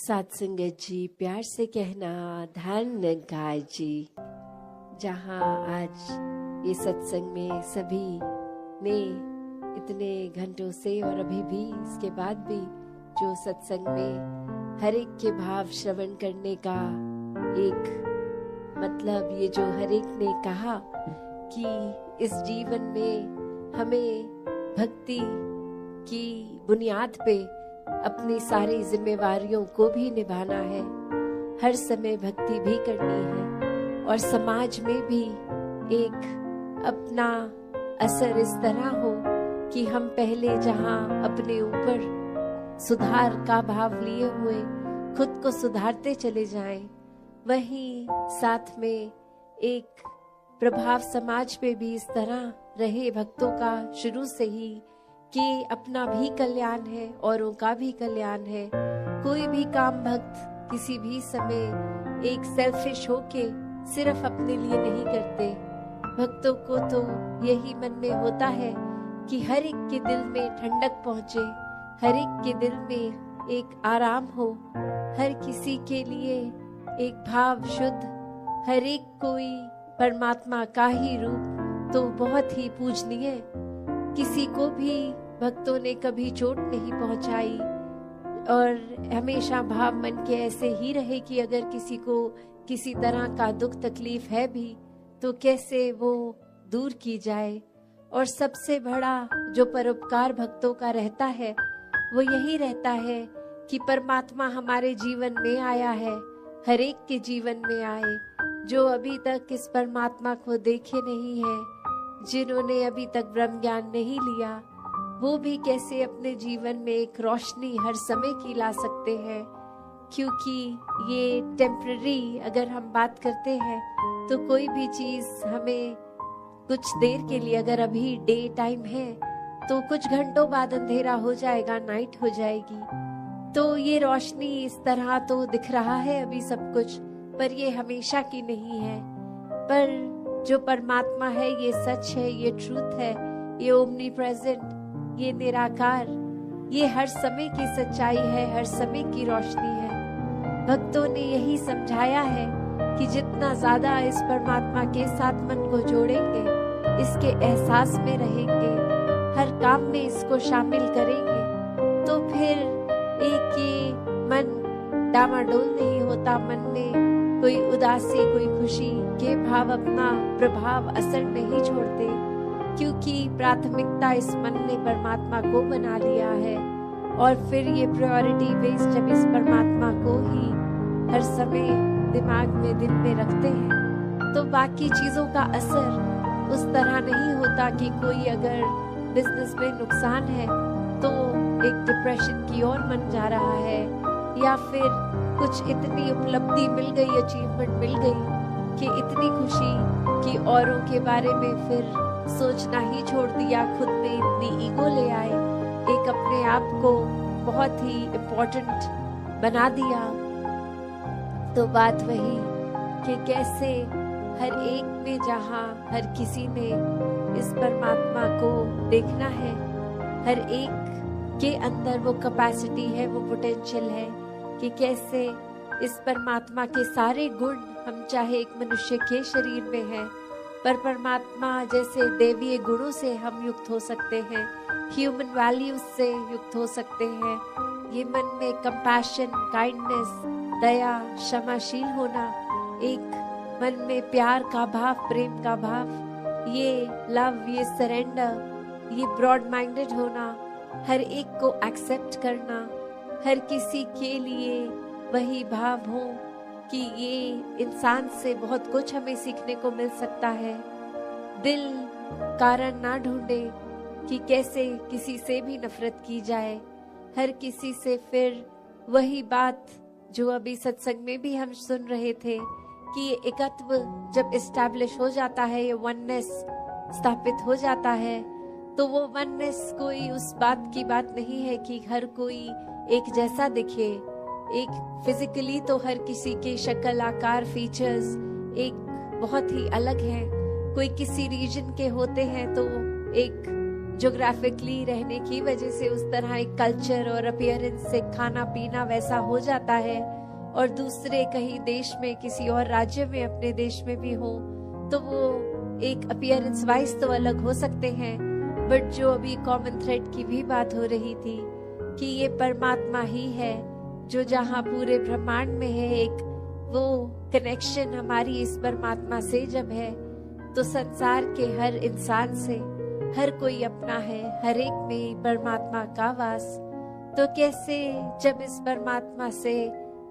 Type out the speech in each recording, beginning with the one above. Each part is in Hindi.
साथ संगत जी, प्यार से कहना ध्यान निगाह जी। जहाँ आज ये सत्संग में सभी ने इतने घंटों से और अभी भी इसके बाद भी जो सत्संग में हर एक के भाव श्रवण करने का एक मतलब, ये जो हर एक ने कहा कि इस जीवन में हमें भक्ति की बुनियाद पे अपनी सारी जिम्मेवारियों को भी निभाना है, हर समय भक्ति भी करनी है और समाज में भी एक अपना असर इस तरह हो कि हम पहले जहां अपने ऊपर सुधार का भाव लिए हुए खुद को सुधारते चले जाएं, वहीं साथ में एक प्रभाव समाज पे भी इस तरह रहे भक्तों का शुरू से ही कि अपना भी कल्याण है, औरों का भी कल्याण है। कोई भी काम भक्त किसी भी समय एक सेल्फिश होके सिर्फ अपने लिए नहीं करते। भक्तों को तो यही मन में होता है कि हर एक के दिल में ठंडक पहुंचे, हर एक के दिल में एक आराम हो, हर किसी के लिए एक भाव शुद्ध, हर एक कोई परमात्मा का ही रूप तो बहुत ही पूजनीय। किसी को भी भक्तों ने कभी चोट नहीं पहुंचाई और हमेशा भाव मन के ऐसे ही रहे कि अगर किसी को किसी तरह का दुख तकलीफ है भी तो कैसे वो दूर की जाए। और सबसे बड़ा जो परोपकार भक्तों का रहता है वो यही रहता है कि परमात्मा हमारे जीवन में आया है, हर एक के जीवन में आए। जो अभी तक इस परमात्मा को देखे नहीं है, जिन्होंने अभी तक ब्रह्म ज्ञान नहीं लिया, वो भी कैसे अपने जीवन में एक रोशनी हर समय की ला सकते हैं। क्योंकि ये टेम्पररी अगर हम बात करते हैं तो कोई भी चीज हमें कुछ देर के लिए, अगर अभी डे टाइम है तो कुछ घंटों बाद अंधेरा हो जाएगा, नाइट हो जाएगी। तो ये रोशनी इस तरह तो दिख रहा है अभी सब कुछ, पर ये हमेशा की नहीं है। पर जो परमात्मा है ये सच है, ये ट्रूथ है, ये ओमनी प्रेजेंट, ये निराकार, ये हर समय की सच्चाई है, हर समय की रोशनी है। भक्तों ने यही समझाया है कि जितना ज्यादा इस परमात्मा के साथ मन को जोड़ेंगे, इसके एहसास में रहेंगे, हर काम में इसको शामिल करेंगे, तो फिर एक ही मन डामाडोल नहीं होता, मन में कोई उदासी, कोई खुशी के भाव अपना प्रभाव असर नहीं छोड़ते। क्योंकि प्राथमिकता इस मन ने परमात्मा को बना लिया है और फिर ये प्रायोरिटी बेस जब इस परमात्मा को ही हर समय दिमाग में, दिल में रखते हैं, तो बाकी चीजों का असर उस तरह नहीं होता कि कोई अगर बिजनेस में नुकसान है तो एक डिप्रेशन की ओर मन जा रहा है, या फिर कुछ इतनी उपलब्धि मिल गई, अचीवमेंट मिल गई कि इतनी खुशी कि औरों के बारे में फिर सोचना ही छोड़ दिया, खुद में इतनी ईगो ले आए, एक अपने आप को बहुत ही इम्पोर्टेंट बना दिया। तो बात वही कि कैसे हर एक में, जहाँ हर किसी ने इस परमात्मा को देखना है, हर एक के अंदर वो कैपेसिटी है, वो पोटेंशियल है कि कैसे इस परमात्मा के सारे गुण, हम चाहे एक मनुष्य के शरीर में है पर परमात्मा जैसे दैवीय गुणों से हम युक्त हो सकते हैं, ह्यूमन वैल्यूज से युक्त हो सकते हैं। ये मन में कंपैशन, काइंडनेस, दया, क्षमाशील होना, एक मन में प्यार का भाव, प्रेम का भाव, ये लव, ये सरेंडर, ये ब्रॉड माइंडेड होना, हर एक को एक्सेप्ट करना, हर किसी के लिए वही भाव हो कि ये इंसान से बहुत कुछ हमें सीखने को मिल सकता है। दिल कारण ना ढूंढे कि कैसे किसी से भी नफरत की जाए, हर किसी से फिर वही बात जो अभी सत्संग में भी हम सुन रहे थे कि ये एकत्व जब एस्टैब्लिश हो जाता है, ये वननेस स्थापित हो जाता है, तो वो वननेस कोई उस बात की बात नहीं है कि हर कोई एक जैसा दिखे। एक फिजिकली तो हर किसी के शक्ल, आकार, फीचर्स एक बहुत ही अलग है। कोई किसी रीजन के होते हैं तो एक ज्योग्राफिकली रहने की वजह से उस तरह एक कल्चर और अपीयरेंस से खाना पीना वैसा हो जाता है, और दूसरे कहीं देश में किसी और राज्य में अपने देश में भी हो तो वो एक अपीयरेंस वाइज तो अलग हो सकते हैं, बट जो अभी कॉमन थ्रेड की भी बात हो रही थी कि ये परमात्मा ही है जो जहाँ पूरे ब्रह्मांड में है, एक वो कनेक्शन हमारी इस परमात्मा से जब है तो संसार के हर इंसान से हर कोई अपना है, हर एक में परमात्मा का वास। तो कैसे जब इस परमात्मा से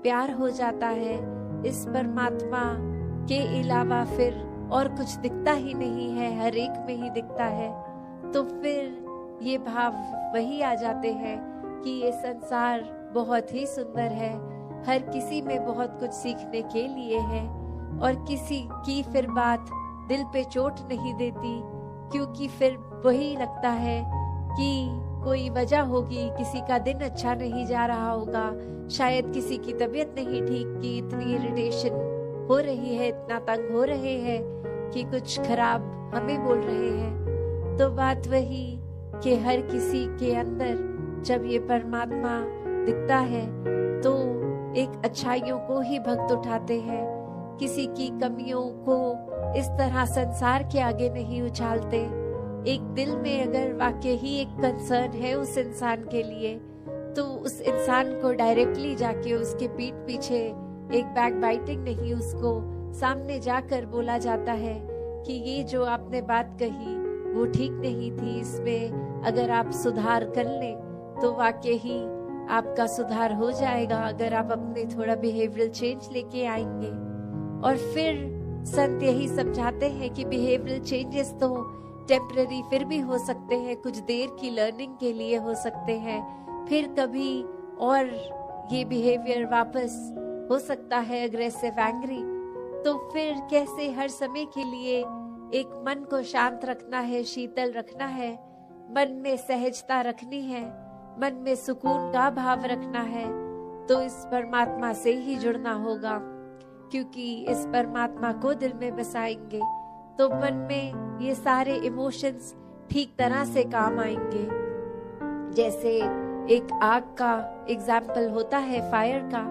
प्यार हो जाता है, इस परमात्मा के अलावा फिर और कुछ दिखता ही नहीं है, हर एक में ही दिखता है, तो फिर ये भाव वही आ जाते हैं कि ये संसार बहुत ही सुंदर है, हर किसी में बहुत कुछ सीखने के लिए है, और किसी की फिर बात दिल पे चोट नहीं देती, क्योंकि फिर वही लगता है कि कोई वजह होगी, किसी का दिन अच्छा नहीं जा रहा होगा, शायद किसी की तबीयत नहीं ठीक कि इतनी इरिटेशन हो रही है, इतना तंग हो रहे हैं कि कुछ खराब हमें बोल रहे हैं। तो बात वही कि हर किसी के अंदर जब ये परमात्मा दिखता है तो एक अच्छाइयों को ही भक्त उठाते हैं, किसी की कमियों को इस तरह संसार के आगे नहीं उछालते। एक दिल में अगर वाकई ही एक कंसर्न है उस इंसान के लिए तो उस इंसान को डायरेक्टली जाके उसके पीठ पीछे एक बैक बाइटिंग नहीं, उसको सामने जाकर बोला जाता है कि ये जो आपने बात कही वो ठीक नहीं थी, इसमें अगर आप सुधार कर लें तो वाकई ही आपका सुधार हो जाएगा, अगर आप अपने थोड़ा बिहेवियरल चेंज लेके आएंगे। और फिर संत यही समझाते हैं कि बिहेवियरल चेंजेस तो टेम्पररी फिर भी हो सकते हैं, कुछ देर की लर्निंग के लिए हो सकते हैं, फिर कभी और ये बिहेवियर वापस हो सकता है अग्रेसिव एंग्री। तो फिर कैसे हर समय के लिए एक मन को शांत रखना है, शीतल रखना है, मन में सहजता रखनी है, मन में सुकून का भाव रखना है, तो इस परमात्मा से ही जुड़ना होगा, क्योंकि इस परमात्मा को दिल में बसाएंगे तो मन में ये सारे इमोशंस ठीक तरह से काम आएंगे। जैसे एक आग का एग्जाम्पल होता है फायर का,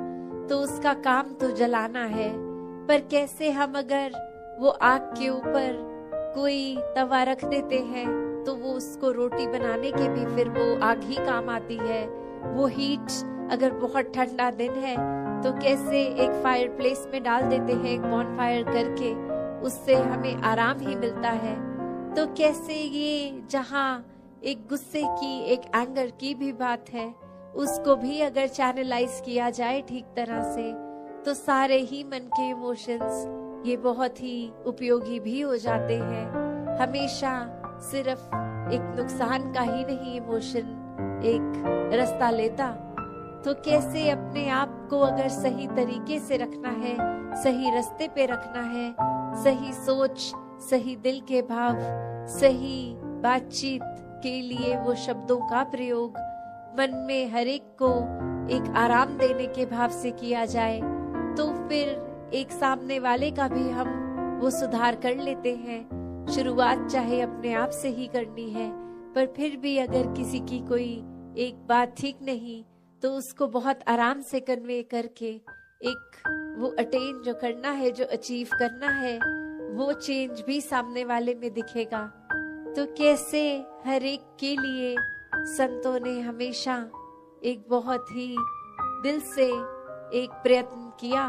तो उसका काम तो जलाना है, पर कैसे हम अगर वो आग के ऊपर कोई तवा रख देते हैं तो वो उसको रोटी बनाने के भी फिर वो आग ही काम आती है। वो हीट अगर बहुत ठंडा दिन है तो कैसे एक फायर प्लेस में डाल देते हैं, एक बॉन फायर करके, उससे हमें आराम ही मिलता है। तो कैसे ये जहाँ एक गुस्से की, एक एंगर की भी बात है, उसको भी अगर चैनलाइज किया जाए ठीक तरह से तो सारे ही मन के इमोशंस ये बहुत ही उपयोगी भी हो जाते हैं। हमेशा सिर्फ एक नुकसान का ही नहीं इमोशन एक रास्ता लेता, तो कैसे अपने आप को अगर सही तरीके से रखना है, सही रास्ते पे रखना है, सही सोच, सही दिल के भाव, सही बातचीत के लिए वो शब्दों का प्रयोग मन में हर एक को एक आराम देने के भाव से किया जाए तो फिर एक सामने वाले का भी हम वो सुधार कर लेते हैं। शुरुआत चाहे अपने आप से ही करनी है, पर फिर भी अगर किसी की कोई एक बात ठीक नहीं तो उसको बहुत आराम से कन्वे करके एक वो अटेन जो करना है, जो अचीव करना है, वो चेंज भी सामने वाले में दिखेगा। तो कैसे हर एक के लिए संतों ने हमेशा एक बहुत ही दिल से एक प्रयत्न किया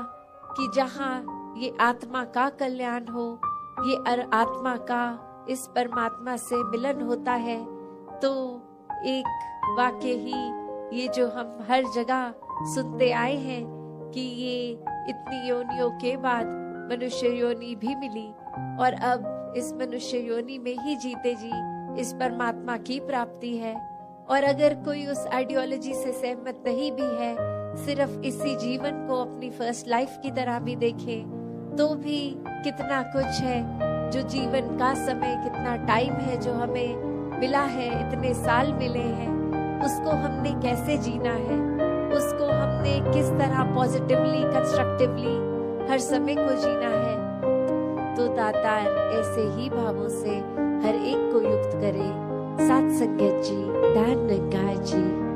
कि जहाँ ये आत्मा का कल्याण हो, ये आत्मा का इस परमात्मा से मिलन होता है, तो एक वाकई ही ये जो हम हर जगह सुनते आए हैं कि ये इतनी योनियों के बाद मनुष्य योनि भी मिली और अब इस मनुष्य योनि में ही जीते जी इस परमात्मा की प्राप्ति है। और अगर कोई उस आइडियोलॉजी से सहमत नहीं भी है, सिर्फ इसी जीवन को अपनी फर्स्ट लाइफ की तरह भी देखे तो भी कितना कुछ है जो जीवन का समय, कितना टाइम है जो हमें मिला है, इतने साल मिले हैं, उसको हमने कैसे जीना है, उसको हमने किस तरह पॉजिटिवली, कंस्ट्रक्टिवली हर समय को जीना है। तो दातार ऐसे ही भावों से हर एक को युक्त करे, सात संगत जी, धन निरंकार जी,